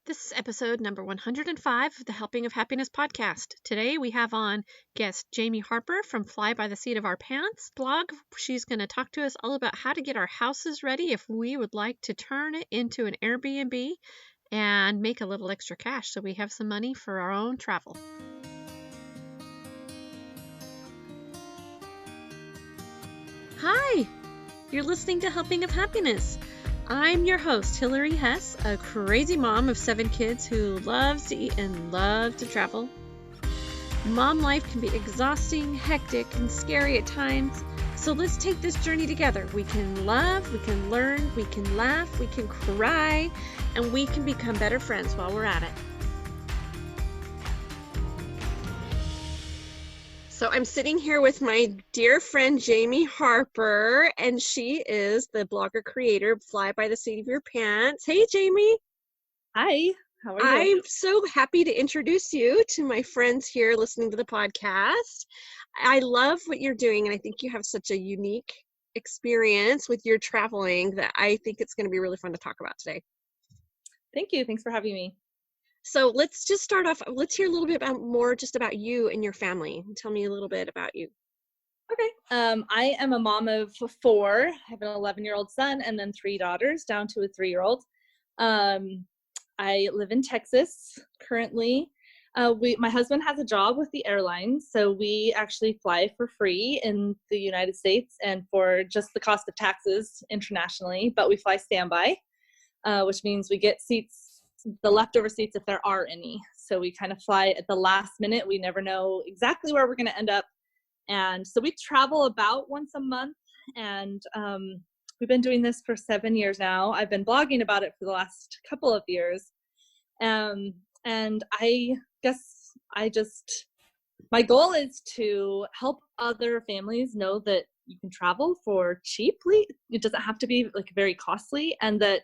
This is episode number 105 of the Helping of Happiness podcast. Today we have on guest Jamie Harper from Fly by the Seat of Our Pants blog. She's going to talk to us all about how to get our houses ready if we would like to turn it into an Airbnb and make a little extra cash so we have some money for our own travel. Hi, you're listening to Helping of Happiness. I'm your host, Hillary Hess, a crazy mom of 7 kids who loves to eat and loves to travel. Mom life can be exhausting, hectic, and scary at times, so let's take this journey together. We can love, we can learn, we can laugh, we can cry, and we can become better friends while we're at it. So I'm sitting here with my dear friend Jamie Harper, and she is the blogger creator of Fly by the Seat of Your Pants. Hey, Jamie. Hi, how are you? I'm so happy to introduce you to my friends here listening to the podcast. I love what you're doing, and I think you have such a unique experience with your traveling that I think it's going to be really fun to talk about today. Thank you. Thanks for having me. So let's just start off. Let's hear a little bit more just about you and your family. Tell me a little bit about you. Okay. I am a mom of 4. I have an 11-year-old son and then 3 daughters, down to a 3-year-old. I live in Texas currently. My husband has a job with the airlines, so we actually fly for free in the United States and for just the cost of taxes internationally, but we fly standby, which means we get seats, the leftover seats if there are any. So we kind of fly at the last minute. We never know exactly where we're going to end up. And so we travel about once a month, and we've been doing this for 7 years now. I've been blogging about it for the last couple of years. And I guess my goal is to help other families know that you can travel for cheaply. It doesn't have to be like very costly, and that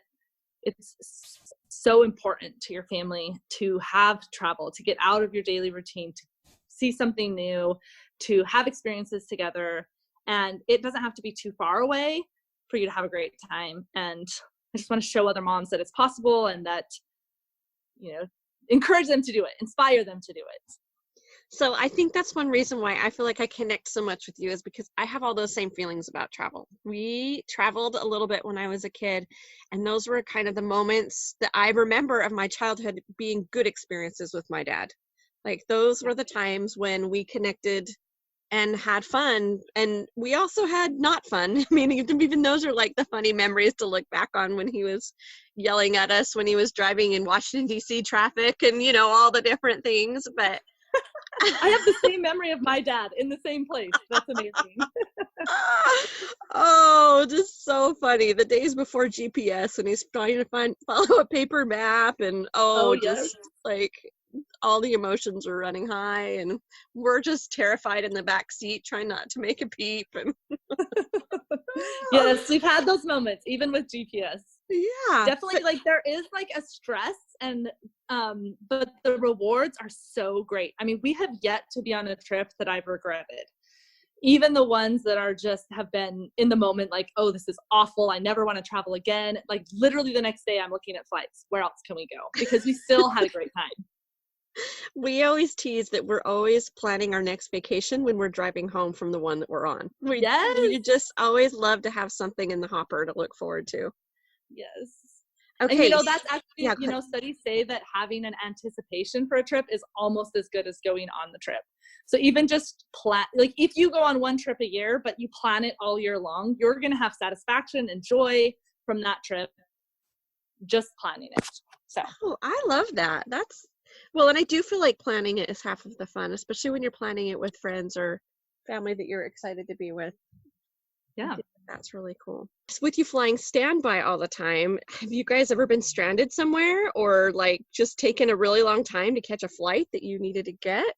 it's so important to your family to have travel, to get out of your daily routine, to see something new, to have experiences together. And it doesn't have to be too far away for you to have a great time. And I just want to show other moms that it's possible, and that, encourage them to do it, inspire them to do it. So I think that's one reason why I feel like I connect so much with you, is because I have all those same feelings about travel. We traveled a little bit when I was a kid, and those were kind of the moments that I remember of my childhood being good experiences with my dad. Like those were the times when we connected and had fun, and we also had not fun. I mean, even those are like the funny memories to look back on, when he was yelling at us when he was driving in Washington, D.C. traffic, and all the different things. But I have the same memory of my dad in the same place. That's amazing. Oh, just so funny. The days before GPS, when he's trying to follow a paper map, and Yes. like all the emotions are running high, and we're just terrified in the back seat trying not to make a peep. And Yes, we've had those moments, even with GPS. Yeah, definitely. Like there is like a stress, and but the rewards are so great. I mean, we have yet to be on a trip that I've regretted. Even the ones that are just have been in the moment, like, oh, this is awful, I never want to travel again. Like literally the next day I'm looking at flights. Where else can we go? Because we still had a great time. We always tease that we're always planning our next vacation when we're driving home from the one that we're on. We just always love to have something in the hopper to look forward to. Yes. Okay. And that's actually, studies say that having an anticipation for a trip is almost as good as going on the trip. So even just plan, like if you go on one trip a year, but you plan it all year long, you're going to have satisfaction and joy from that trip, just planning it. So I love that. And I do feel like planning it is half of the fun, especially when you're planning it with friends or family that you're excited to be with. Yeah. That's really cool. With you flying standby all the time, have you guys ever been stranded somewhere, or like just taken a really long time to catch a flight that you needed to get?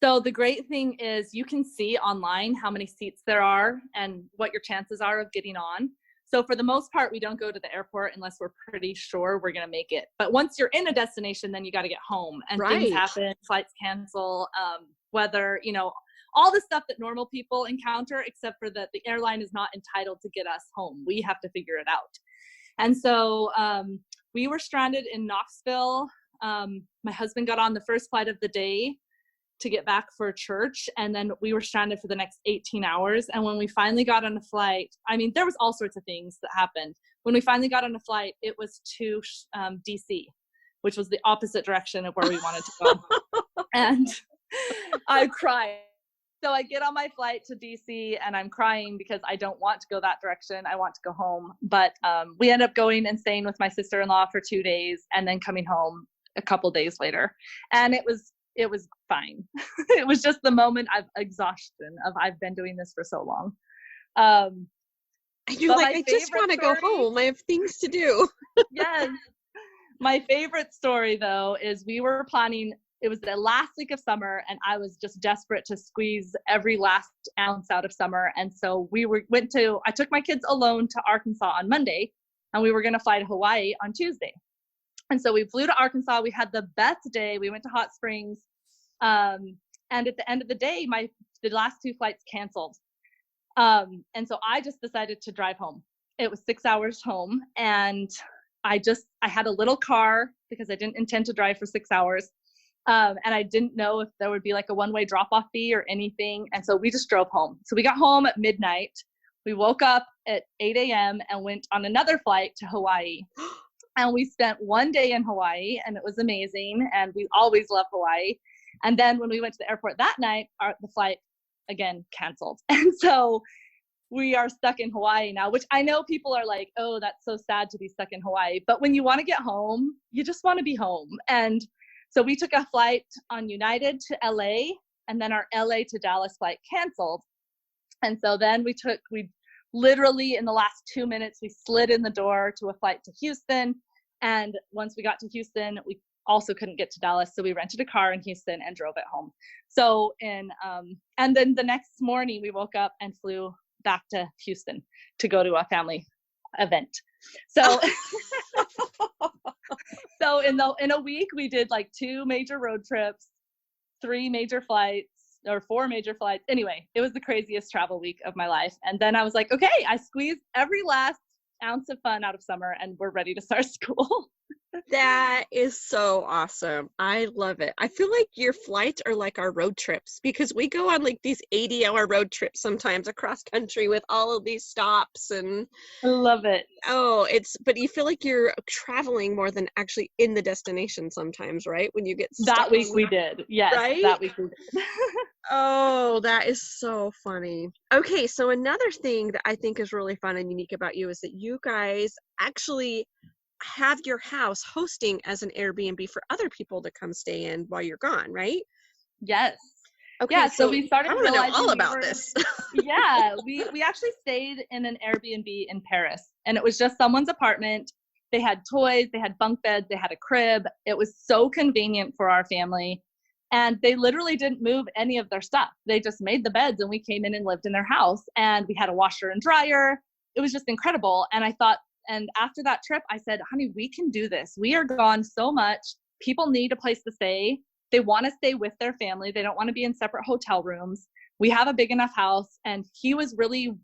So the great thing is you can see online how many seats there are and what your chances are of getting on. So for the most part, we don't go to the airport unless we're pretty sure we're going to make it. But once you're in a destination, then you got to get home, and things happen, flights cancel, weather, all the stuff that normal people encounter, except for that the airline is not entitled to get us home. We have to figure it out. And so we were stranded in Knoxville. My husband got on the first flight of the day to get back for church, and then we were stranded for the next 18 hours. And when we finally got on a flight, I mean, there was all sorts of things that happened. When we finally got on a flight, it was to DC, which was the opposite direction of where we wanted to go. And I cried. So I get on my flight to DC and I'm crying because I don't want to go that direction. I want to go home. But we ended up going and staying with my sister-in-law for 2 days and then coming home a couple days later. And it was fine. It was just the moment of exhaustion of I've been doing this for so long. You're like, I just want to go home. I have things to do. Yes. My favorite story, though, is we were planning, it was the last week of summer, and I was just desperate to squeeze every last ounce out of summer. And so I took my kids alone to Arkansas on Monday, and we were going to fly to Hawaii on Tuesday. And so we flew to Arkansas. We had the best day. We went to Hot Springs. And at the end of the day, the last 2 flights canceled. And so I just decided to drive home. It was 6 hours home. And I had a little car because I didn't intend to drive for 6 hours. And I didn't know if there would be like a one-way drop-off fee or anything. And so we just drove home. So we got home at midnight. We woke up at 8 a.m. and went on another flight to Hawaii. And we spent 1 day in Hawaii, and it was amazing. And we always love Hawaii. And then when we went to the airport that night, the flight again canceled. And so we are stuck in Hawaii now, which I know people are like, oh, that's so sad to be stuck in Hawaii. But when you want to get home, you just want to be home. And so we took a flight on United to LA, and then our LA to Dallas flight canceled. And so then we literally in the last 2 minutes, we slid in the door to a flight to Houston. And once we got to Houston, we also couldn't get to Dallas. So we rented a car in Houston and drove it home. So and then the next morning we woke up and flew back to Houston to go to a family event. So, so in a week we did like 2 major road trips, 3 major flights, or 4 major flights. Anyway, it was the craziest travel week of my life. And then I was like, okay, I squeezed every last ounce of fun out of summer and we're ready to start school. That is so awesome. I love it. I feel like your flights are like our road trips because we go on like these 80-hour road trips sometimes across country with all of these stops and I love it. Oh, but you feel like you're traveling more than actually in the destination sometimes, right? When you get stuck. That week we did. Yes. Right? That week we did. Oh, that is so funny. Okay, so another thing that I think is really fun and unique about you is that you guys actually have your house hosting as an Airbnb for other people to come stay in while you're gone, right? Yes. Okay, yeah, so we started I want to know all about this. Yeah, we actually stayed in an Airbnb in Paris, and it was just someone's apartment. They had toys, they had bunk beds, they had a crib. It was so convenient for our family. And they literally didn't move any of their stuff. They just made the beds and we came in and lived in their house, and we had a washer and dryer. It was just incredible. And I thought, and after that trip, I said, honey, we can do this. We are gone so much. People need a place to stay. They want to stay with their family. They don't want to be in separate hotel rooms. We have a big enough house. And he was really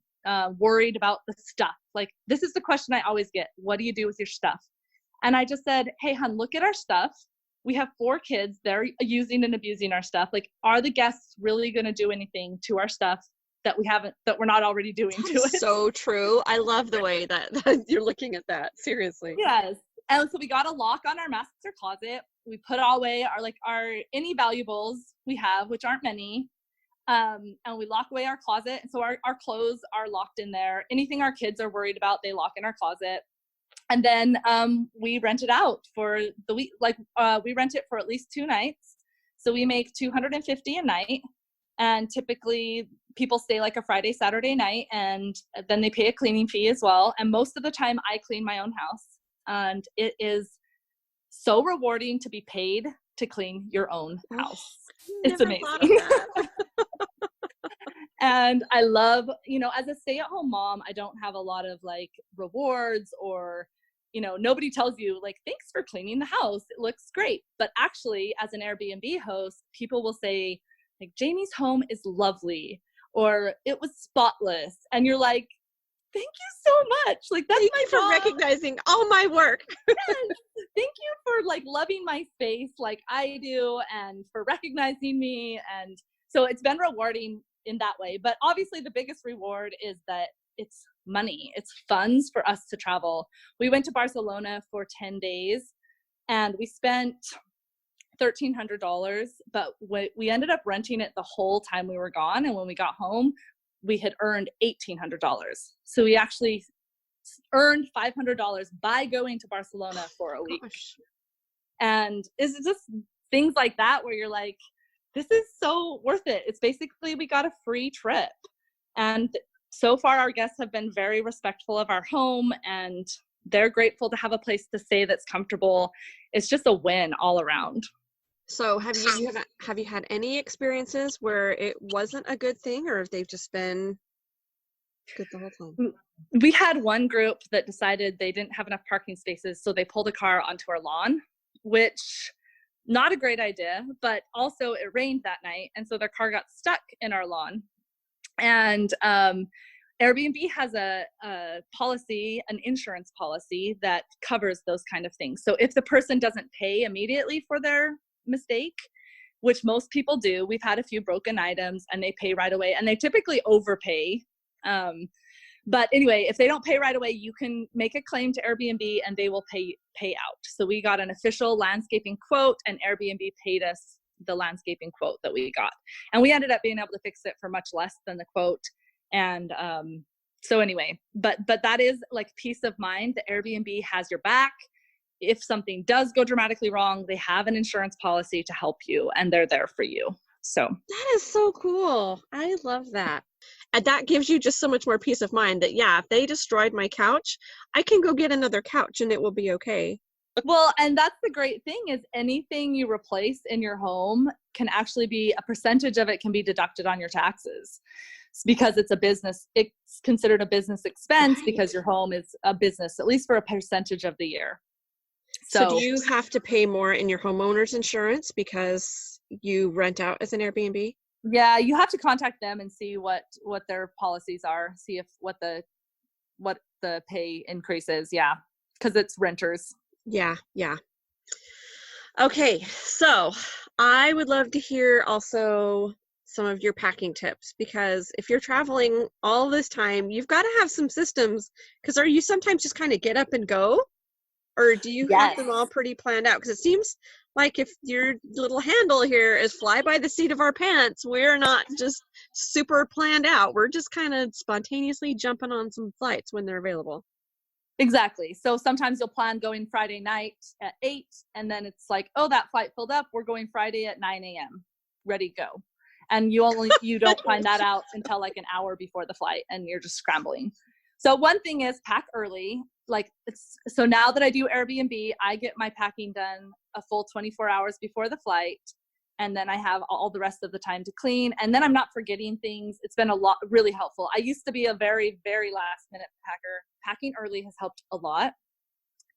worried about the stuff. Like, this is the question I always get. What do you do with your stuff? And I just said, hey, hon, look at our stuff. We have 4 kids. They're using and abusing our stuff. Like, are the guests really going to do anything to our stuff that we're not already doing to it? So true. I love the way that you're looking at that. Seriously. Yes. And so we got a lock on our master closet. We put away our any valuables we have, which aren't many. And we lock away our closet. And so our clothes are locked in there. Anything our kids are worried about, they lock in our closet. And then we rent it out for the week. Like we rent it for at least 2 nights. So we make $250 a night. And typically people stay like a Friday, Saturday night, and then they pay a cleaning fee as well. And most of the time I clean my own house. And it is so rewarding to be paid to clean your own house. It's amazing. And I love, as a stay-at-home mom, I don't have a lot of like rewards or, nobody tells you like, thanks for cleaning the house. It looks great. But actually, as an Airbnb host, people will say, like, Jamie's home is lovely, or it was spotless. And you're like, thank you so much. Like, that's Thank my you for job. recognizing all my work. Yes. Thank you for like loving my space like I do, and for recognizing me. And so it's been rewarding in that way. But obviously the biggest reward is that it's money. It's funds for us to travel. We went to Barcelona for 10 days and we spent $1,300, but we ended up renting it the whole time we were gone. And when we got home, we had earned $1,800. So we actually earned $500 by going to Barcelona for a week. Gosh. And it's just things like that where you're like, this is so worth it. It's basically, we got a free trip. And so far our guests have been very respectful of our home, and they're grateful to have a place to stay that's comfortable. It's just a win all around. So have you had any experiences where it wasn't a good thing, or have they just been good the whole time? We had one group that decided they didn't have enough parking spaces, so they pulled a car onto our lawn, which not a great idea, but also it rained that night, and so their car got stuck in our lawn. And Airbnb has a policy, an insurance policy that covers those kind of things. So if the person doesn't pay immediately for their mistake, which most people do, we've had a few broken items and they pay right away, and they typically overpay. But anyway, if they don't pay right away, you can make a claim to Airbnb and they will pay out. So we got an official landscaping quote, and Airbnb paid us the landscaping quote that we got. And we ended up being able to fix it for much less than the quote. And so anyway, but that is like peace of mind. The Airbnb has your back. If something does go dramatically wrong, they have an insurance policy to help you, and they're there for you. So that is so cool. I love that. And that gives you just so much more peace of mind that, yeah, if they destroyed my couch, I can go get another couch and it will be okay. Well, and that's the great thing, is anything you replace in your home can actually be, a percentage of it can be deducted on your taxes, because it's a business. It's considered a business expense, right, because your home is a business, at least for a percentage of the year. So do you have to pay more in your homeowner's insurance because you rent out as an Airbnb? Yeah, you have to contact them and see what their policies are, see if what the pay increase is. Yeah, because it's renters. Yeah. Okay, so I would love to hear also some of your packing tips, because if you're traveling all this time, you've got to have some systems, because are you sometimes just kind of get up and go? Or do you have them all pretty planned out? Because it seems like if your little handle here is fly by the seat of our pants, we're not just super planned out. We're just kind of spontaneously jumping on some flights when they're available. Exactly. So sometimes you'll plan going Friday night at 8, and then it's like, oh, that flight filled up. We're going Friday at 9 a.m. Ready to go. And you don't find that out until like an hour before the flight, and you're just scrambling. So one thing is pack early. So now that I do Airbnb, I get my packing done a full 24 hours before the flight. And then I have all the rest of the time to clean. And then I'm not forgetting things. It's been really helpful. I used to be a very, very last minute packer. Packing early has helped a lot.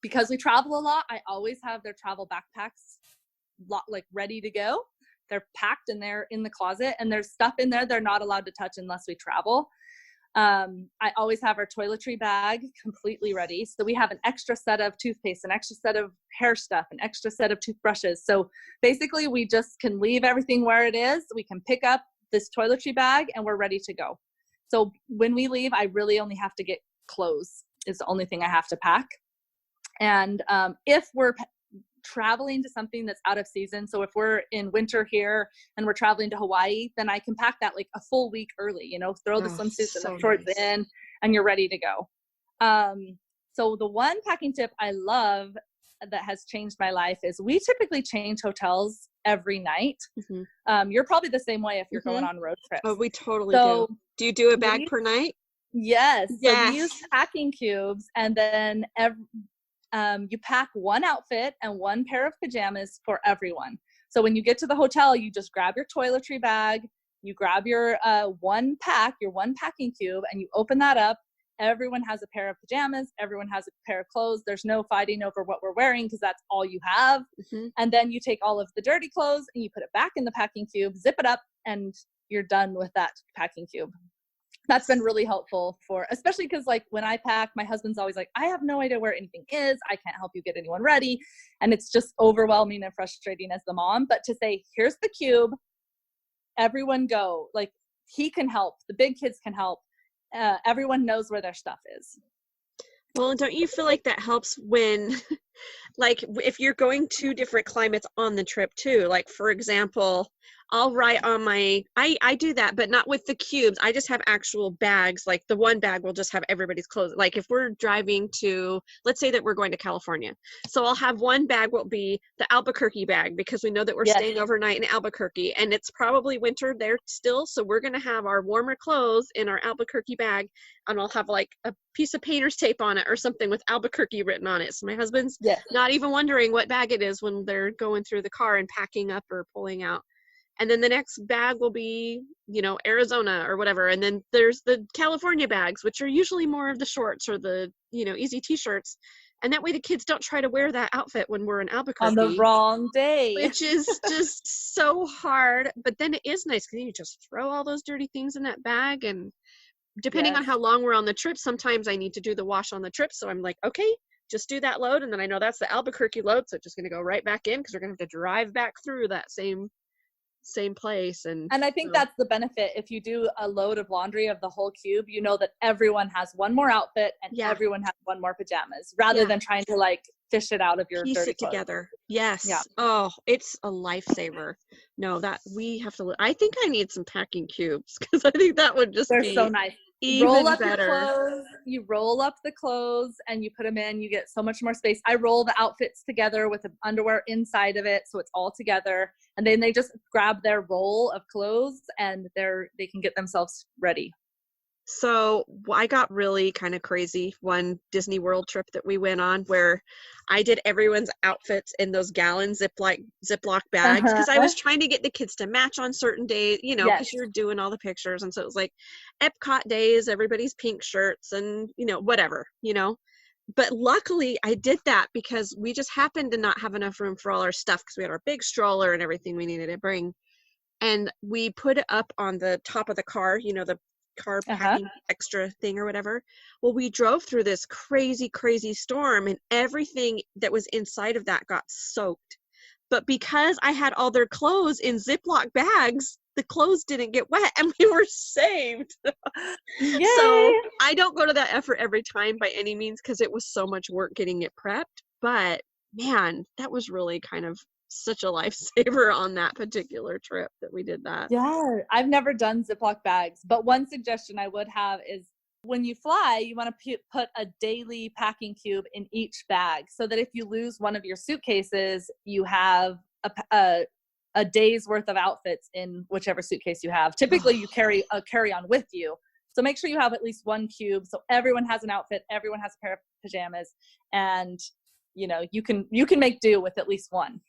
Because we travel a lot, I always have their travel backpacks ready to go. They're packed and they're in the closet, and there's stuff in there they're not allowed to touch unless we travel. I always have our toiletry bag completely ready. So we have an extra set of toothpaste, an extra set of hair stuff, an extra set of toothbrushes. So basically we just can leave everything where it is. We can pick up this toiletry bag and we're ready to go. So when we leave, I really only have to get clothes is the only thing I have to pack. And if we're traveling to something that's out of season, so if we're in winter here and we're traveling to Hawaii, then I can pack that like a full week early, throw the swimsuits and the shorts in, and you're ready to go. So the one packing tip I love that has changed my life is we typically change hotels every night. Mm-hmm. You're probably the same way if you're going on road trips. Oh, we totally do. Do you do a bag per night? Yes. So we use packing cubes, and then you pack one outfit and one pair of pajamas for everyone. So when you get to the hotel, you just grab your toiletry bag, you grab your one packing cube, and you open that up. Everyone has a pair of pajamas. Everyone has a pair of clothes. There's no fighting over what we're wearing because that's all you have. Mm-hmm. And then you take all of the dirty clothes and you put it back in the packing cube, zip it up, and you're done with that packing cube. that's been really helpful for, especially because like when I pack, my husband's always like, I have no idea where anything is. I can't help you get anyone ready. And it's just overwhelming and frustrating as the mom. But to say, here's the cube, everyone go, like he can help. The big kids can help. Everyone knows where their stuff is. Well, and don't you feel like that helps when, like, if you're going to different climates on the trip too? Like, for example, I'll write on I do that, but not with the cubes. I just have actual bags. Like, the one bag will just have everybody's clothes. Like, if we're driving to, let's say that we're going to California. So I'll have one bag will be the Albuquerque bag, because we know that we're staying overnight in Albuquerque, and it's probably winter there still. So we're going to have our warmer clothes in our Albuquerque bag, and I'll have like a piece of painter's tape on it or something with Albuquerque written on it. So my husband's not even wondering what bag it is when they're going through the car and packing up or pulling out. And then the next bag will be, you know, Arizona or whatever. And then there's the California bags, which are usually more of the shorts or the, you know, easy t-shirts. And that way the kids don't try to wear that outfit when we're in Albuquerque. On the wrong day. Which is just so hard. But then it is nice because you just throw all those dirty things in that bag. And depending on how long we're on the trip, sometimes I need to do the wash on the trip. So I'm like, okay, just do that load. And then I know that's the Albuquerque load. So it's just going to go right back in because we're going to have to drive back through that same place. And I think that's the benefit. If you do a load of laundry of the whole cube, you know that everyone has one more outfit and everyone has one more pajamas, rather than trying to like fish it out of your piece dirty it clothes together. Yes. Yeah. Oh, it's a lifesaver. No, that we have to. I think I need some packing cubes because I think that would just be so nice. Even roll up better. Your clothes, you roll up the clothes and you put them in, you get so much more space. I roll the outfits together with the underwear inside of it, so it's all together, and then they just grab their roll of clothes and they can get themselves ready. So I got really kind of crazy one Disney World trip that we went on where I did everyone's outfits in those gallon Ziploc bags because I was trying to get the kids to match on certain days, you know, because you're doing all the pictures. And so it was like Epcot days, everybody's pink shirts and, you know, whatever, you know. But luckily I did that because we just happened to not have enough room for all our stuff because we had our big stroller and everything we needed to bring. And we put it up on the top of the car, you know, the car packing extra thing or whatever. Well, we drove through this crazy storm and everything that was inside of that got soaked. But because I had all their clothes in Ziploc bags, the clothes didn't get wet and we were saved. So I don't go to that effort every time by any means because it was so much work getting it prepped. But man, that was really kind of such a lifesaver on that particular trip that we did that. Yeah, I've never done Ziploc bags, but one suggestion I would have is when you fly, you want to put a daily packing cube in each bag so that if you lose one of your suitcases, you have a day's worth of outfits in whichever suitcase you have. Typically, you carry a carry-on with you. So make sure you have at least one cube so everyone has an outfit, everyone has a pair of pajamas, and you know, you can make do with at least one.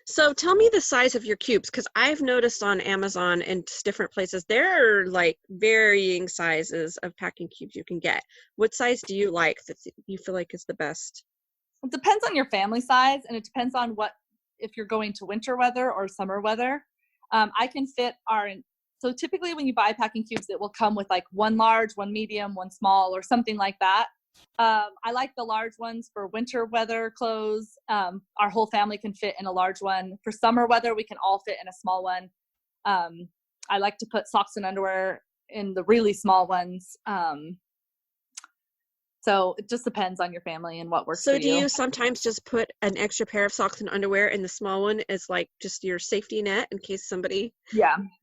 So tell me the size of your cubes, because I've noticed on Amazon and different places, there are like varying sizes of packing cubes you can get. What size do you like that you feel like is the best? It depends on your family size, and it depends on if you're going to winter weather or summer weather. I can fit so typically when you buy packing cubes, it will come with like one large, one medium, one small, or something like that. I like the large ones for winter weather clothes. Our whole family can fit in a large one. For summer weather, we can all fit in a small one. I like to put socks and underwear in the really small ones. So it just depends on your family and what works for you. So do you sometimes just put an extra pair of socks and underwear in the small one as like just your safety net in case somebody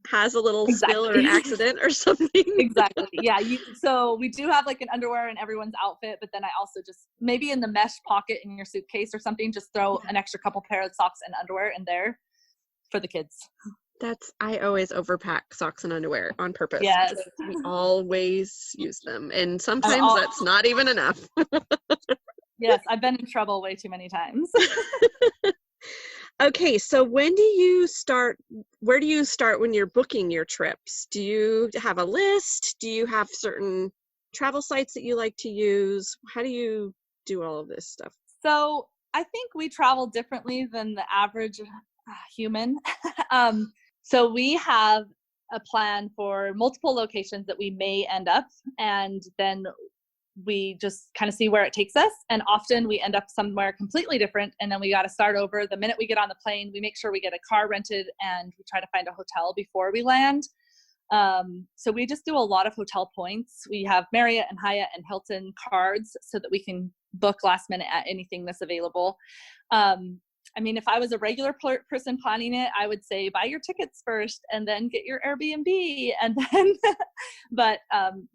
has a little spill or an accident or something? Exactly. Yeah. So we do have like an underwear in everyone's outfit, but then I also just maybe in the mesh pocket in your suitcase or something, just throw an extra couple pair of socks and underwear in there for the kids. I always overpack socks and underwear on purpose. Yes. We always use them. And sometimes that's not even enough. Yes, I've been in trouble way too many times. Okay, so where do you start when you're booking your trips? Do you have a list? Do you have certain travel sites that you like to use? How do you do all of this stuff? So I think we travel differently than the average human. So we have a plan for multiple locations that we may end up, and then we just kind of see where it takes us. And often we end up somewhere completely different, and then we got to start over. The minute we get on the plane, we make sure we get a car rented, and we try to find a hotel before we land. So we just do a lot of hotel points. We have Marriott and Hyatt and Hilton cards so that we can book last minute at anything that's available. I mean, if I was a regular person planning it, I would say buy your tickets first and then get your Airbnb. And then, but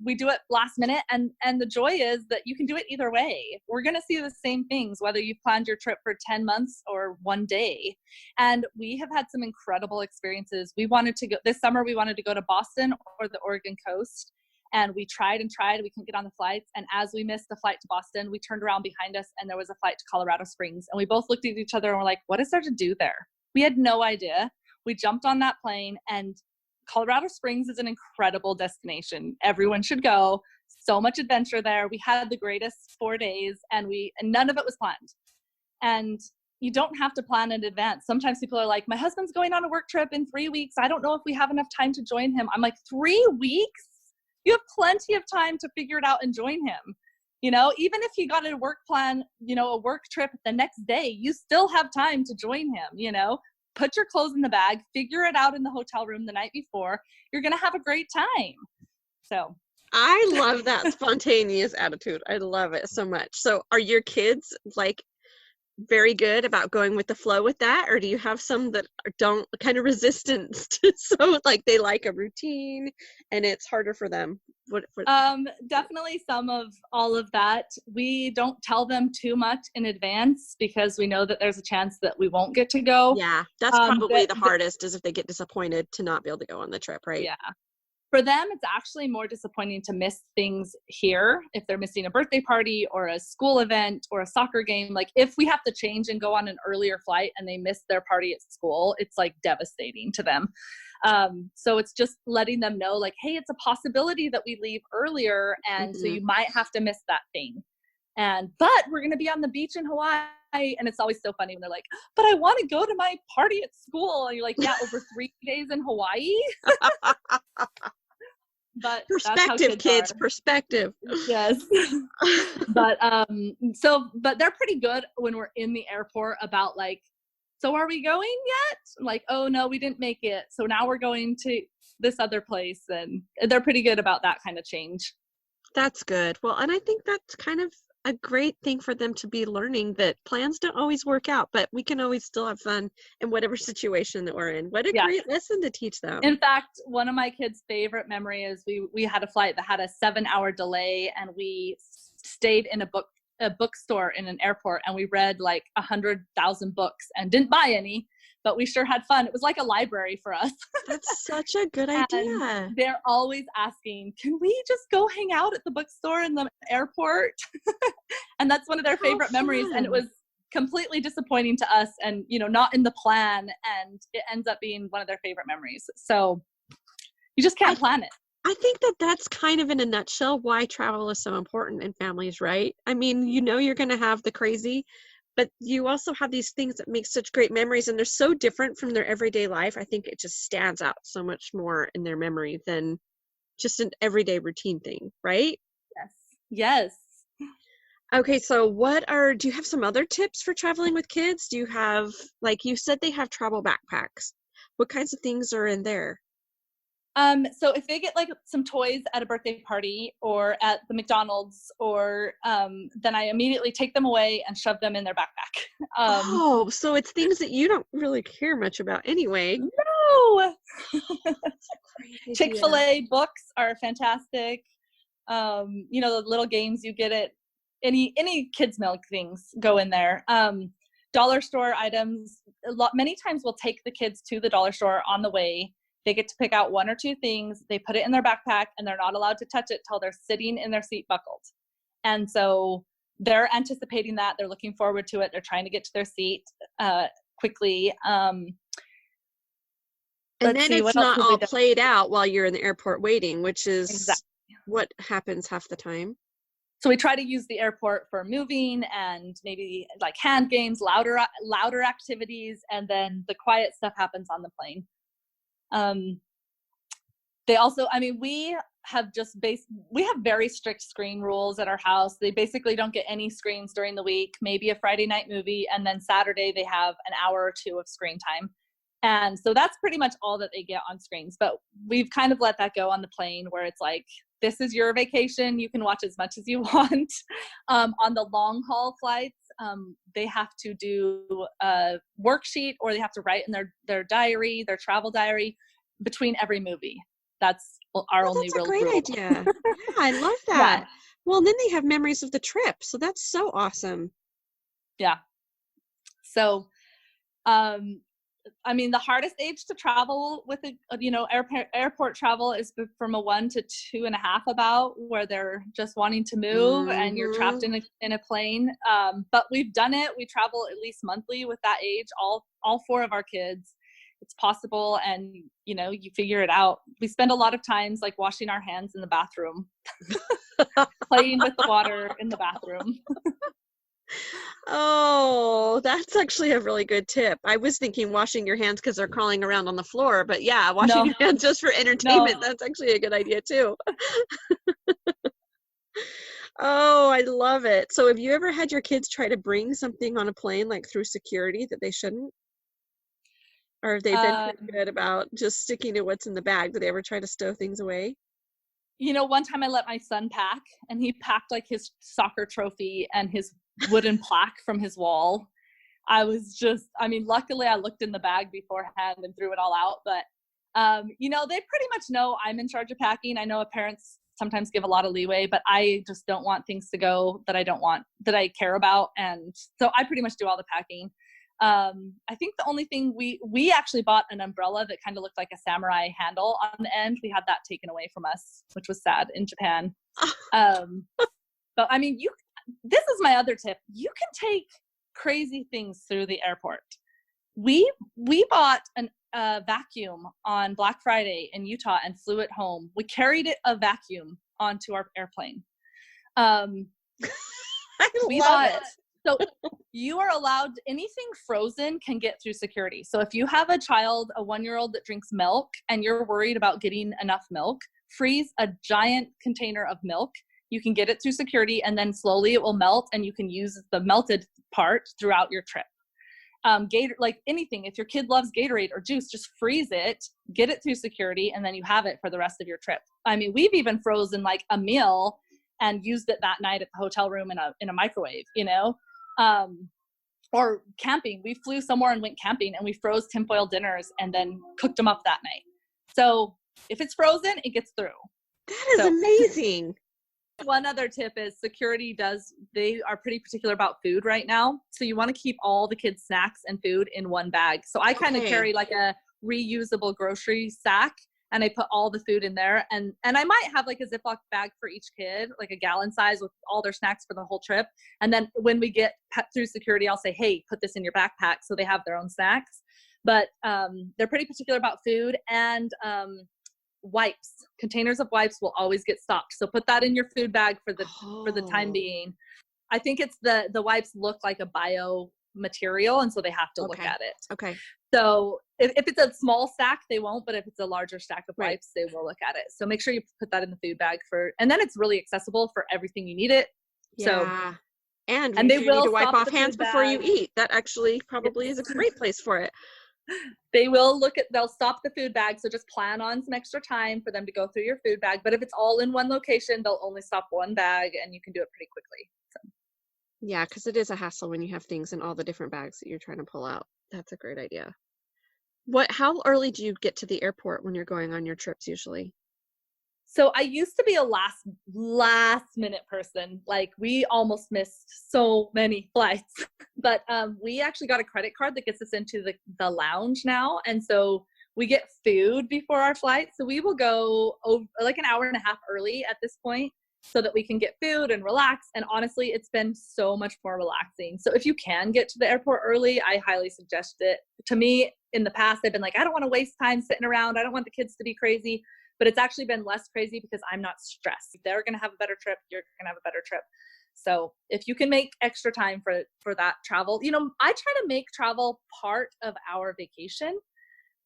we do it last minute. And the joy is that you can do it either way. We're going to see the same things, whether you planned your trip for 10 months or one day. And we have had some incredible experiences. This summer, we wanted to go to Boston or the Oregon coast. And we tried and tried. We couldn't get on the flights. And as we missed the flight to Boston, we turned around behind us and there was a flight to Colorado Springs. And we both looked at each other and were like, what is there to do there? We had no idea. We jumped on that plane, and Colorado Springs is an incredible destination. Everyone should go. So much adventure there. We had the greatest 4 days, and none of it was planned. And you don't have to plan in advance. Sometimes people are like, my husband's going on a work trip in 3 weeks. I don't know if we have enough time to join him. I'm like, 3 weeks? You have plenty of time to figure it out and join him. Even if he got a work plan, a work trip the next day, you still have time to join him. Put your clothes in the bag, figure it out in the hotel room the night before. You're going to have a great time. So I love that spontaneous attitude. I love it so much. So are your kids like very good about going with the flow with that, or do you have some that don't, kind of resistance to, so like they like a routine and it's harder for them? What Definitely some of all of that. We don't tell them too much in advance because we know that there's a chance that we won't get to go. Yeah, that's probably the hardest, is if they get disappointed to not be able to go on the trip, right? Yeah. For them, it's actually more disappointing to miss things here. If they're missing a birthday party or a school event or a soccer game, like if we have to change and go on an earlier flight and they miss their party at school, it's like devastating to them. So it's just letting them know, like, hey, it's a possibility that we leave earlier. And so you might have to miss that thing. But we're going to be on the beach in Hawaii. And it's always so funny when they're like, but I want to go to my party at school. And you're like, yeah, over 3 days in Hawaii. But perspective, kids, perspective. Yes. But they're pretty good when we're in the airport about like, so are we going yet? Like, oh no, we didn't make it. So now we're going to this other place. And they're pretty good about that kind of change. That's good. Well, and I think that's kind of a great thing for them to be learning, that plans don't always work out, but we can always still have fun in whatever situation that we're in. What a great lesson to teach them. In fact, one of my kids' favorite memory is we had a flight that had a 7-hour delay, and we stayed in a bookstore in an airport, and we read like 100,000 books and didn't buy any, but we sure had fun. It was like a library for us. That's such a good idea. They're always asking, can we just go hang out at the bookstore in the airport? And that's one of their favorite memories. And it was completely disappointing to us and, not in the plan. And it ends up being one of their favorite memories. So you just can't plan it. I think that that's kind of in a nutshell why travel is so important in families, right? I mean, you're going to have the crazy, but you also have these things that make such great memories, and they're so different from their everyday life. I think it just stands out so much more in their memory than just an everyday routine thing, right? Yes. Okay, so do you have some other tips for traveling with kids? Do you have, like you said, they have travel backpacks. What kinds of things are in there? So if they get like some toys at a birthday party or at the McDonald's or, then I immediately take them away and shove them in their backpack. So it's things that you don't really care much about anyway. No. Chick-fil-A books are fantastic. The little games you get at any kids milk things go in there. Dollar store items, many times we'll take the kids to the dollar store on the way. They get to pick out 1 or 2 things. They put it in their backpack, and they're not allowed to touch it till they're sitting in their seat buckled. And so they're anticipating that. They're looking forward to it. They're trying to get to their seat quickly. And then it's not all played out while you're in the airport waiting, which is what happens half the time. So we try to use the airport for moving and maybe like hand games, louder activities, and then the quiet stuff happens on the plane. They also, I mean, we have very strict screen rules at our house. They basically don't get any screens during the week, maybe a Friday night movie, and then Saturday they have an hour or two of screen time. And so that's pretty much all that they get on screens. But we've kind of let that go on the plane, where it's like, this is your vacation. You can watch as much as you want. On the long haul flights, they have to do a worksheet, or they have to write in their diary, their travel diary, between every movie. That's our only real rule. That's a great idea. Yeah, I love that. Yeah. Well, and then they have memories of the trip. So that's so awesome. Yeah. So, I mean, the hardest age to travel with airport travel is from a 1 to 2.5 about, where they're just wanting to move and you're trapped in a plane. But we've done it. We travel at least monthly with that age, all 4 of our kids. It's possible, and you figure it out. We spend a lot of times like washing our hands in the bathroom, playing with the water in the bathroom. Oh, that's actually a really good tip. I was thinking washing your hands because they're crawling around on the floor, but yeah, washing your hands just for entertainment, that's actually a good idea too. Oh, I love it. So have you ever had your kids try to bring something on a plane, like through security, that they shouldn't? Or have they been pretty good about just sticking to what's in the bag? Do they ever try to stow things away? One time I let my son pack, and he packed like his soccer trophy and his wooden plaque from his wall. Luckily I looked in the bag beforehand and threw it all out. But, they pretty much know I'm in charge of packing. I know parents sometimes give a lot of leeway, but I just don't want things to go that I care about. And so I pretty much do all the packing. I think the only thing we actually bought an umbrella that kind of looked like a samurai handle on the end. We had that taken away from us, which was sad, in Japan. But I mean, this is my other tip. You can take crazy things through the airport. We bought a vacuum on Black Friday in Utah and flew it home. We carried a vacuum onto our airplane. I love it. So you are allowed, anything frozen can get through security. So if you have a child, a 1-year-old that drinks milk, and you're worried about getting enough milk, freeze a giant container of milk. You can get it through security, and then slowly it will melt, and you can use the melted part throughout your trip. Like anything, if your kid loves Gatorade or juice, just freeze it, get it through security, and then you have it for the rest of your trip. I mean, we've even frozen like a meal and used it that night at the hotel room in a microwave, or camping. We flew somewhere and went camping, and we froze tinfoil dinners and then cooked them up that night. So if it's frozen, it gets through. That is amazing. One other tip is security they are pretty particular about food right now. So you want to keep all the kids' snacks and food in one bag. So I kind of carry like a reusable grocery sack, and I put all the food in there. And I might have like a Ziploc bag for each kid, like a gallon size with all their snacks for the whole trip. And then when we get through security, I'll say, hey, put this in your backpack, so they have their own snacks. But they're pretty particular about food. And wipes, containers of wipes will always get stopped. So put that in your food bag for the time being. I think it's the wipes look like a bio material, and so they have to look at it. Okay. So if it's a small stack, they won't, but if it's a larger stack of wipes, they will look at it. So make sure you put that in the food bag and then it's really accessible for everything you need it. Yeah. So, and they will need to wipe off hands before you eat. That actually probably is a great place for it. They'll stop the food bag. So just plan on some extra time for them to go through your food bag. But if it's all in one location, they'll only stop one bag, and you can do it pretty quickly. So. Yeah, because it is a hassle when you have things in all the different bags that you're trying to pull out. That's a great idea. How early do you get to the airport when you're going on your trips usually? So I used to be a last minute person. Like, we almost missed so many flights, but we actually got a credit card that gets us into the lounge now. And so we get food before our flight. So we will go like an hour and a half early at this point, so that we can get food and relax. And honestly, it's been so much more relaxing. So if you can get to the airport early, I highly suggest it. To me, in the past, I've been like, I don't want to waste time sitting around. I don't want the kids to be crazy. But it's actually been less crazy because I'm not stressed. If they're going to have a better trip, you're going to have a better trip. So if you can make extra time for that travel, I try to make travel part of our vacation.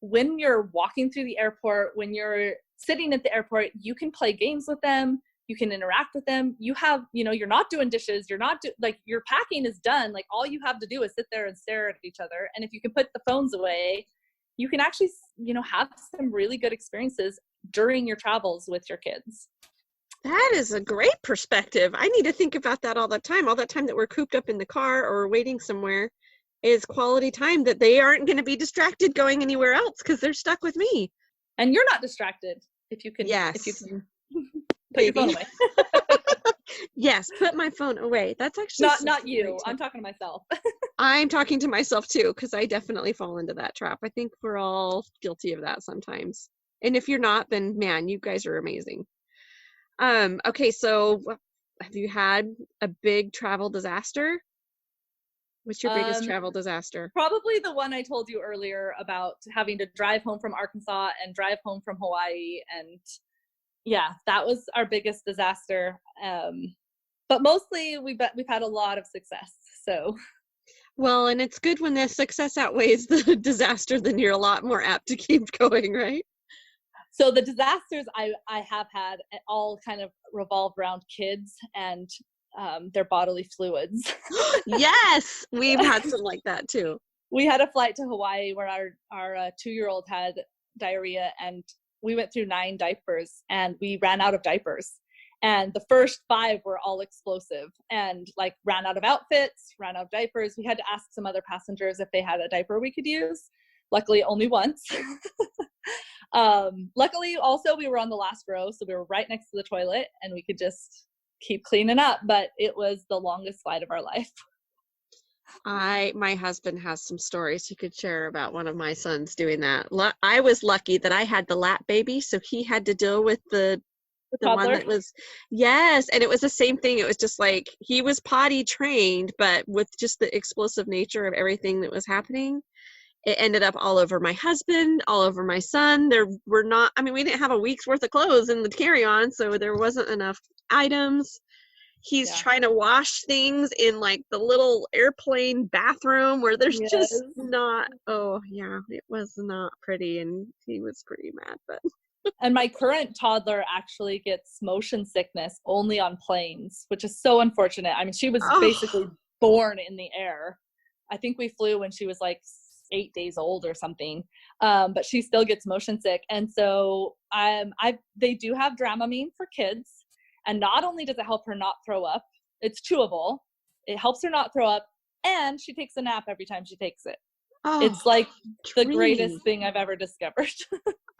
when you're walking through the airport, when you're sitting at the airport, you can play games with them. You can interact with them. You have, you're not doing dishes. You're not like your packing is done. Like all you have to do is sit there and stare at each other. And if you can put the phones away, you can actually, have some really good experiences during your travels with your kids. That is a great perspective. I need to think about that all the time. All that time that we're cooped up in the car or waiting somewhere is quality time that they aren't going to be distracted going anywhere else because they're stuck with me. And you're not distracted if you can. Yes. If you can put your phone away. Yes, put my phone away. That's actually not you. I'm talking to myself. I'm talking to myself too, because I definitely fall into that trap. I think we're all guilty of that sometimes. And if you're not, then man, you guys are amazing. Okay, so have you had a big travel disaster? What's your biggest travel disaster? Probably the one I told you earlier about having to drive home from Arkansas and drive home from Hawaii. And yeah, that was our biggest disaster. But mostly we've had a lot of success. So. Well, and it's good when the success outweighs the disaster, then you're a lot more apt to keep going, right? So the disasters I have had all kind of revolve around kids and their bodily fluids. Yes, we've had some like that too. We had a flight to Hawaii where our 2-year-old had diarrhea, and we went through 9 diapers and we ran out of diapers. And the first 5 were all explosive and like ran out of outfits, ran out of diapers. We had to ask some other passengers if they had a diaper we could use. Luckily, only once. Luckily, also, we were on the last row, so we were right next to the toilet and we could just keep cleaning up. But it was the longest flight of our life. My husband has some stories he could share about one of my sons doing that. I was lucky that I had the lap baby, so he had to deal with the one that was, yes, and it was the same thing. It was just like he was potty trained, but with just the explosive nature of everything that was happening, it ended up all over my husband, all over my son. There were not, I mean, we didn't have a week's worth of clothes in the carry-on, so there wasn't enough items. He's trying to wash things in like the little airplane bathroom where there's just not, it was not pretty, and he was pretty mad, but. And my current toddler actually gets motion sickness only on planes, which is so unfortunate. I mean, she was basically born in the air. I think we flew when she was like 8 days old or something, but she still gets motion sick. And so they do have Dramamine for kids. And not only does it help her not throw up, it's chewable. It helps her not throw up, and she takes a nap every time she takes it. It's like the greatest thing I've ever discovered.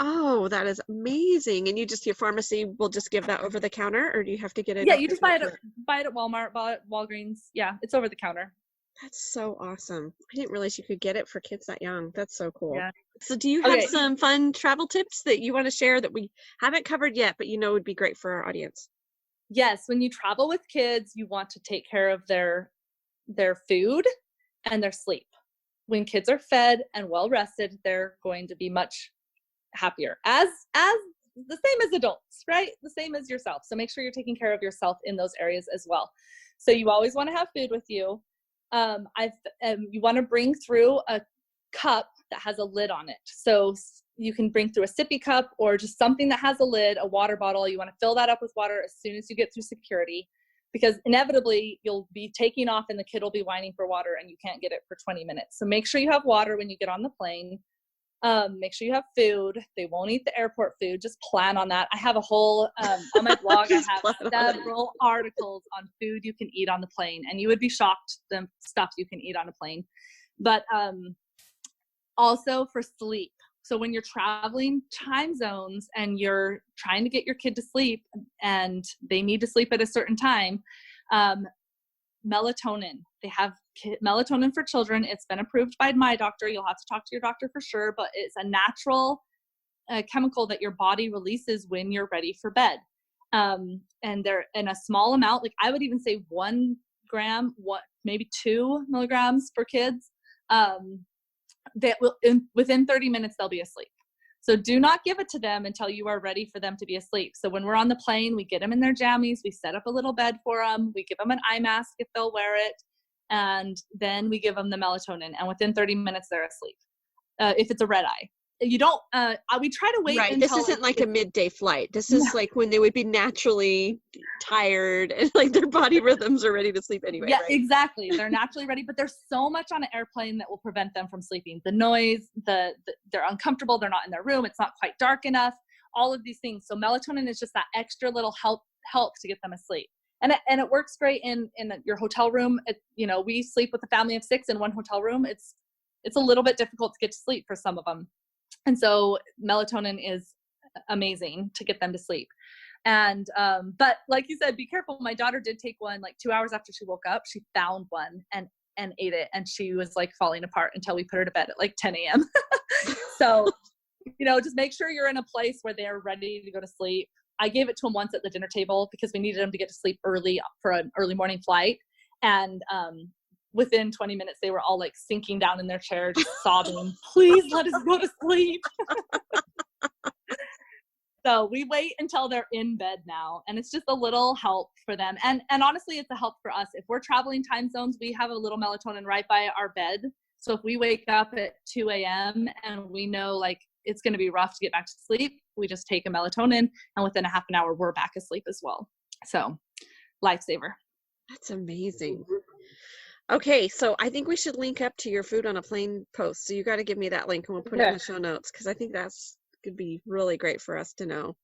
Oh, that is amazing. And your pharmacy will just give that over the counter, or do you have to get it? Yeah, you just buy it at Walmart, buy it at Walgreens. Yeah, it's over the counter. That's so awesome. I didn't realize you could get it for kids that young. That's so cool. Yeah. So do you have some fun travel tips that you want to share that we haven't covered yet, but would be great for our audience? Yes, when you travel with kids, you want to take care of their food and their sleep. When kids are fed and well rested, they're going to be much happier, as the same as adults, right? The same as yourself. So make sure you're taking care of yourself in those areas as well. So you always want to have food with you. You want to bring through a cup that has a lid on it. So you can bring through a sippy cup or just something that has a lid, a water bottle. You want to fill that up with water as soon as you get through security, because inevitably you'll be taking off and the kid will be whining for water and you can't get it for 20 minutes. So make sure you have water when you get on the plane. Make sure you have food. They won't eat the airport food. Just plan on that. I have a whole, on my blog, I have several articles on food you can eat on the plane, and you would be shocked the stuff you can eat on a plane. But also for sleep. So when you're traveling time zones and you're trying to get your kid to sleep and they need to sleep at a certain time, melatonin. They have melatonin for children. It's been approved by my doctor. You'll have to talk to your doctor for sure, but it's a natural chemical that your body releases when you're ready for bed. And they're in a small amount. Like I would even say 1 gram, maybe 2 milligrams for kids. That will within 30 minutes they'll be asleep. So do not give it to them until you are ready for them to be asleep. So when we're on the plane, we get them in their jammies, we set up a little bed for them, we give them an eye mask if they'll wear it, and then we give them the melatonin, and within 30 minutes they're asleep. If it's a red eye. you don't, we try to wait Right. until This isn't like a midday flight. This is like when they would be naturally tired and like their body rhythms are ready to sleep anyway. Yeah, right? exactly. They're naturally ready, but there's so much on an airplane that will prevent them from sleeping. The noise, they're uncomfortable. They're not in their room. It's not quite dark enough. All of these things. So melatonin is just that extra little help to get them asleep. And it works great in your hotel room. We sleep with a family of 6 in one hotel room. It's a little bit difficult to get to sleep for some of them. And so melatonin is amazing to get them to sleep. And, but like you said, be careful. My daughter did take one like 2 hours after she woke up. She found one and ate it. And she was like falling apart until we put her to bed at like 10 a.m. So, just make sure you're in a place where they're ready to go to sleep. I gave it to them once at the dinner table because we needed them to get to sleep early for an early morning flight. And, within 20 minutes, they were all like sinking down in their chair, just sobbing, please let us go to sleep. So we wait until they're in bed now. And it's just a little help for them. And honestly, it's a help for us. If we're traveling time zones, we have a little melatonin right by our bed. So if we wake up at 2 a.m. and we know like it's going to be rough to get back to sleep, we just take a melatonin and within a half an hour, we're back asleep as well. So lifesaver. That's amazing. Okay, so I think we should link up to your food on a plane post. So you got to give me that link and we'll put it in the show notes because I think that's could be really great for us to know.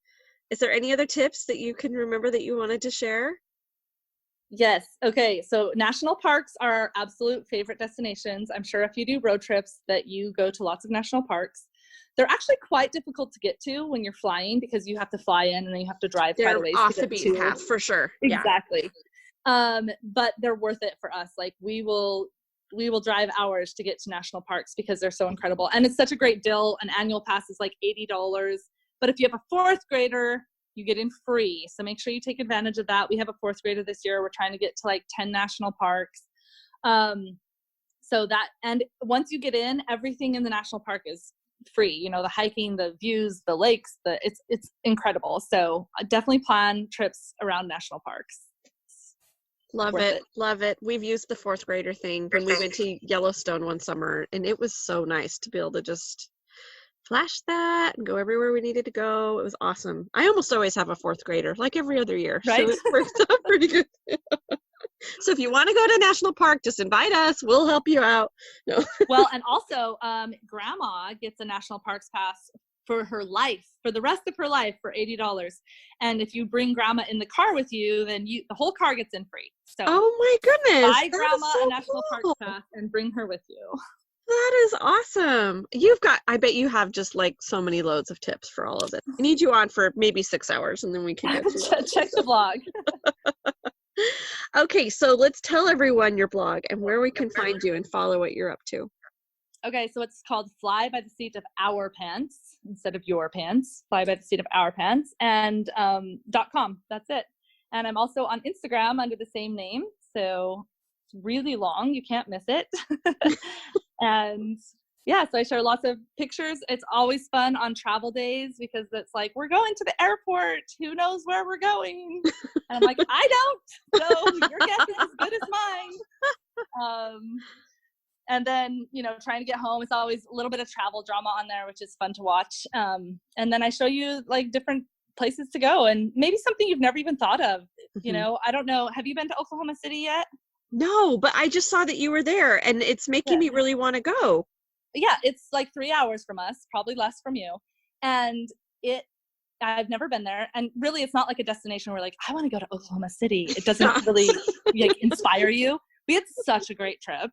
Is there any other tips that you can remember that you wanted to share? Yes. Okay. So national parks are our absolute favorite destinations. I'm sure if you do road trips that you go to lots of national parks. They're actually quite difficult to get to when you're flying because you have to fly in and then you have to drive quite a ways off to the get beaten to. path for sure. Exactly. Yeah. But they're worth it for us. Like we will drive hours to get to national parks because they're so incredible. And it's such a great deal. An annual pass is like $80. But if you have a 4th grader, you get in free. So make sure you take advantage of that. We have a 4th grader this year. We're trying to get to like 10 national parks. So that, and once you get in, everything in the national park is free. The hiking, the views, the lakes, it's incredible. So definitely plan trips around national parks. Love it. Love it. We've used the 4th grader thing when we went to Yellowstone one summer, and it was so nice to be able to just flash that and go everywhere we needed to go. It was awesome. I almost always have a 4th grader, like every other year. Right? So it works out pretty good. So if you want to go to national park, just invite us. We'll help you out. No. Well, and also grandma gets a national parks pass for her life, for the rest of her life, for $80. And if you bring grandma in the car with you, then the whole car gets in free. So oh my goodness, buy grandma a national parks pass and bring her with you. That is awesome. I bet you have just like so many loads of tips for all of it. I need you on for maybe 6 hours and then we can go through Check the blog. Okay, so let's tell everyone your blog and where we can find you and follow what you're up to. Okay, so it's called Fly by the Seat of Our Pants instead of Your Pants. Fly by the Seat of Our Pants and .com. That's it. And I'm also on Instagram under the same name. So it's really long. You can't miss it. And yeah, so I share lots of pictures. It's always fun on travel days because it's like, we're going to the airport. Who knows where we're going? And I'm like, I don't. So your guess is as good as mine. And then, trying to get home, it's always a little bit of travel drama on there, which is fun to watch. And then I show you like different places to go and maybe something you've never even thought of. Mm-hmm. I don't know. Have you been to Oklahoma City yet? No, but I just saw that you were there and it's making me really want to go. Yeah, it's like 3 hours from us, probably less from you. And I've never been there. And really, it's not like a destination where like, I want to go to Oklahoma City. It doesn't really like inspire you. We had such a great trip.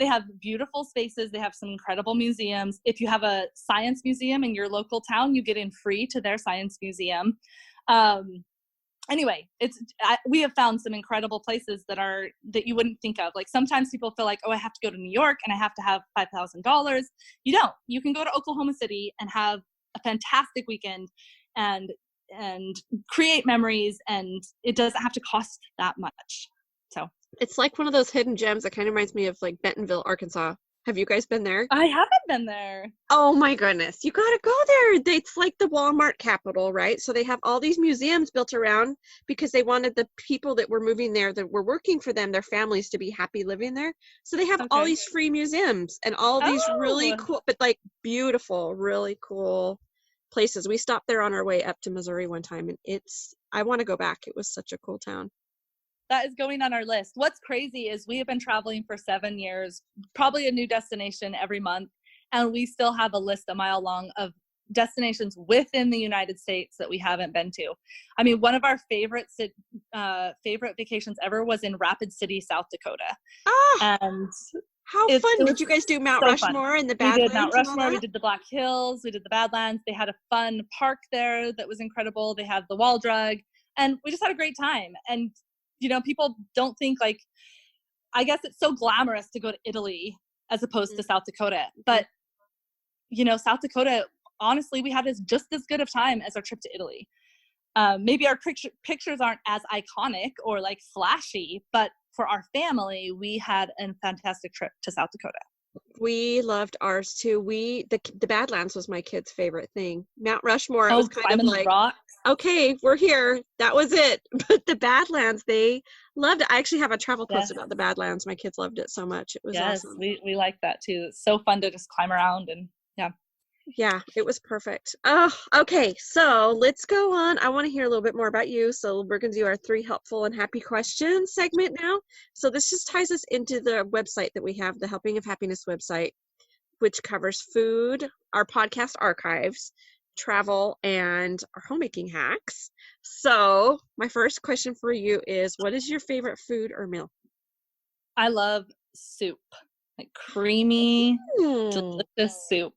They have beautiful spaces. They have some incredible museums. If you have a science museum in your local town, you get in free to their science museum. Anyway, we have found some incredible places that you wouldn't think of. Like sometimes people feel like, oh, I have to go to New York and I have to have $5,000. You don't. You can go to Oklahoma City and have a fantastic weekend and create memories, and it doesn't have to cost that much. So it's like one of those hidden gems that kind of reminds me of like Bentonville, Arkansas. Have you guys been there? I haven't been there. Oh my goodness, you gotta go there. It's like the Walmart capital, right? So they have all these museums built around because they wanted the people that were moving there, that were working for them, their families, to be happy living there. So they have all Okay. these free museums and all these really Oh, cool, but like beautiful, really cool places. We stopped there on our way up to Missouri one time, and I want to go back. It was such a cool town. that is going on our list. What's crazy is we have been traveling for 7 years, probably a new destination every month, and we still have a list a mile long of destinations within the United States that we haven't been to. I mean, one of our favorite vacations ever was in Rapid City, South Dakota. Ah, And how it fun. Did was you guys do Mount so fun. Rushmore and the We did Mount Badlands and all Rushmore, we that? did the Black Hills, we did the Badlands. They had a fun park there that was incredible. They had the wall drug, and we just had a great time. And, you know, people don't think, like, I guess it's so glamorous to go to Italy as opposed to South Dakota. But, you know, South Dakota, honestly, we had just as good of time as our trip to Italy. Maybe our pictures aren't as iconic or like flashy, but for our family, we had a fantastic trip to South Dakota. We loved ours too. The Badlands was my kid's favorite thing. Mount Rushmore, it was kind of climbing the like, rocks. okay, we're here. That was it. But the Badlands, they loved it. I actually have a travel post about the Badlands. My kids loved it so much. It was awesome. We like that too. It's so fun to just climb around, and yeah. Yeah, it was perfect. Oh, okay. So let's go on. I want to hear a little bit more about you. So we're going to do our 3 helpful and happy questions segment now. So this just ties us into the website that we have, the Helping of Happiness website, which covers food, our podcast archives, travel, and our homemaking hacks. So my first question for you is, what is your favorite food or meal? I love soup, like creamy, delicious soup.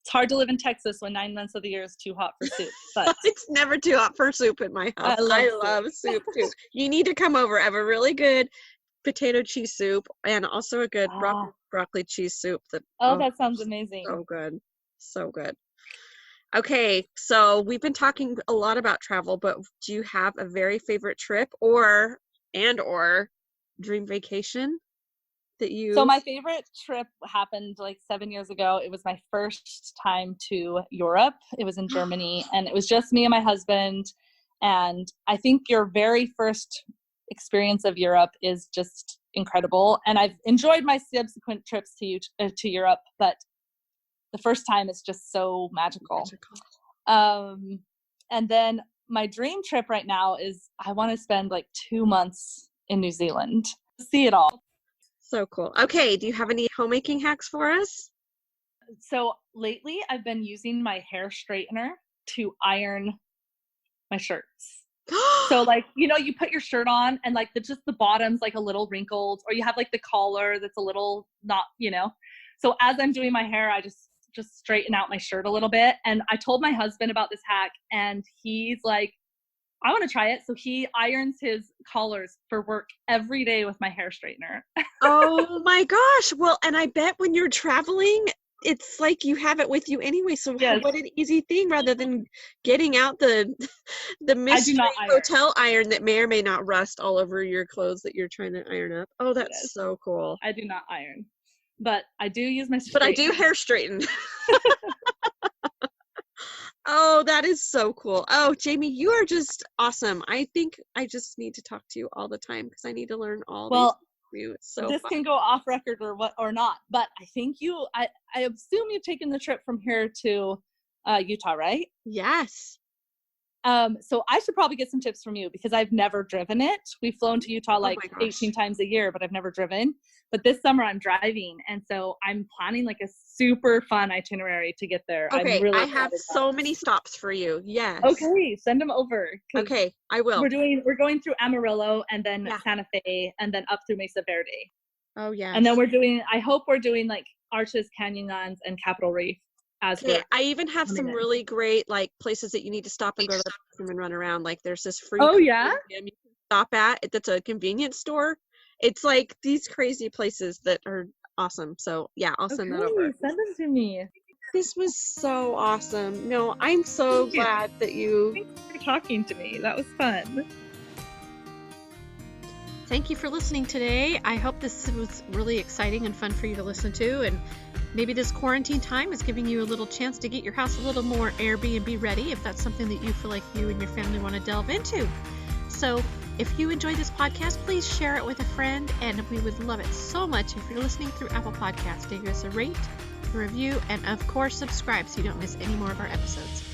It's hard to live in Texas when 9 months of the year is too hot for soup, but it's never too hot for soup in my house. I love soup too. You need to come over. I have a really good potato cheese soup and also a good broccoli cheese soup. That sounds amazing. So good. So good. Okay, so we've been talking a lot about travel, but do you have a very favorite trip or dream vacation that you... So my favorite trip happened like 7 years ago. It was my first time to Europe. It was in Germany, and it was just me and my husband. And I think your very first experience of Europe is just incredible. And I've enjoyed my subsequent trips to Europe, but the first time is just so magical. And then my dream trip right now is I want to spend like 2 months in New Zealand, see it all. So cool. Okay, do you have any homemaking hacks for us? So lately I've been using my hair straightener to iron my shirts. So like, you know, you put your shirt on and like just the bottom's like a little wrinkled, or you have like the collar that's a little not, you know. So as I'm doing my hair, I just straighten out my shirt a little bit. And I told my husband about this hack, and he's like, I want to try it. So he irons his collars for work every day with my hair straightener. Oh my gosh. Well, and I bet when you're traveling, it's like you have it with you anyway. So what an easy thing, rather than getting out the mystery hotel iron that may or may not rust all over your clothes that you're trying to iron up. Oh, that's so cool. I do not iron, but I do use my straightener. But I do hair straighten. Oh, that is so cool. Oh, Jamie, you are just awesome. I think I just need to talk to you all the time because I need to learn all these. It's so this fun. Can go off record or not, but I think I assume you've taken the trip from here to Utah, right? Yes. So I should probably get some tips from you because I've never driven it. We've flown to Utah 18 times a year, but I've never driven. But this summer I'm driving, and so I'm planning like a super fun itinerary to get there. Okay, I have so many stops for you. Yes. Okay, send them over. Okay, I will. We're going through Amarillo and then Santa Fe and then up through Mesa Verde. Oh yeah. And then I hope we're doing like Arches, Canyons, and Capitol Reef. Okay, I even have some really great like places that you need to stop and go to the bathroom and run around. Like there's this free you can stop at. That's a convenience store. It's like these crazy places that are awesome. So yeah, I'll send that over. Send them to me. This was so awesome. No, I'm so glad that you... Thanks for talking to me. That was fun. Thank you for listening today. I hope this was really exciting and fun for you to listen to, and maybe this quarantine time is giving you a little chance to get your house a little more Airbnb ready if that's something that you feel like you and your family want to delve into. So if you enjoy this podcast, please share it with a friend, and we would love it so much if you're listening through Apple Podcasts to give us a rate, a review, and of course subscribe so you don't miss any more of our episodes.